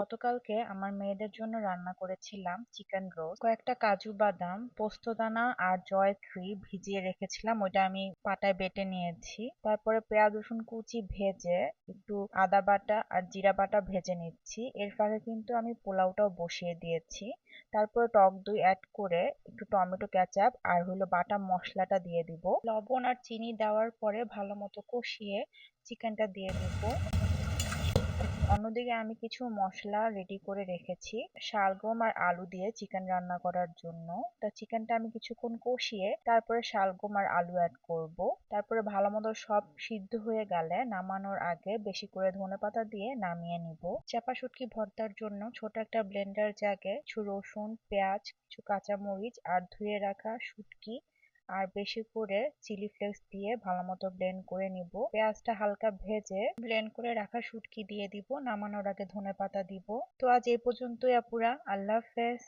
গতকালকে আমার মেয়েদের জন্য রান্না করেছিলাম চিকেন রোস্ট। কয়েকটা কাজু বাদাম, পোস্তদানা আর জয়ত্রী ভিজিয়ে রেখেছিলাম, ওইটা আমি পাটায় বেটে নিয়েছি। তারপরে পেঁয়াজ রসুন কুচি ভেজে একটু আদা বাটা আর জিরা বাটা ভেজে নিচ্ছি। এর ফাঁকে কিন্তু আমি পোলাওটাও বসিয়ে দিয়েছি। তারপরে টক দই অ্যাড করে একটু টমেটো কেচাপ আর হলো বাটা মশলাটা দিয়ে দিব। লবণ আর চিনি দেওয়ার পরে ভালো মতো কষিয়ে চিকেনটা দিয়ে দিব। অন্যদিকে আমি কিছু মশলা রেডি করে রেখেছি শালগম আর আলু দিয়ে চিকেন রান্না করার জন্য। তা চিকেনটা আমি কিছুক্ষণ কষিয়ে তারপরে শালগম আর আলু অ্যাড করব। তারপরে ভালো মতো সব সিদ্ধ হয়ে গেলে নামানোর আগে বেশি করে ধনেপাতা দিয়ে নামিয়ে নিব। চাপা শুটকি ভর্তার জন্য ছোট একটা ব্লেন্ডার জাগে কিছু রসুন, পেঁয়াজ, কিছু কাঁচামরিচ আর ধুয়ে রাখা শুটকি আর বেশি করে চিলি ফ্লেক্স দিয়ে ভালো মতো ব্লেন্ড করে নিব। পেঁয়াজটা হালকা ভেজে ব্লেন্ড করে রাখা শুটকি দিয়ে দিব। নামানোর আগে ধনেপাতা দিব। তো আজ এই পর্যন্তই আপুরা, আল্লাহ হাফেজ।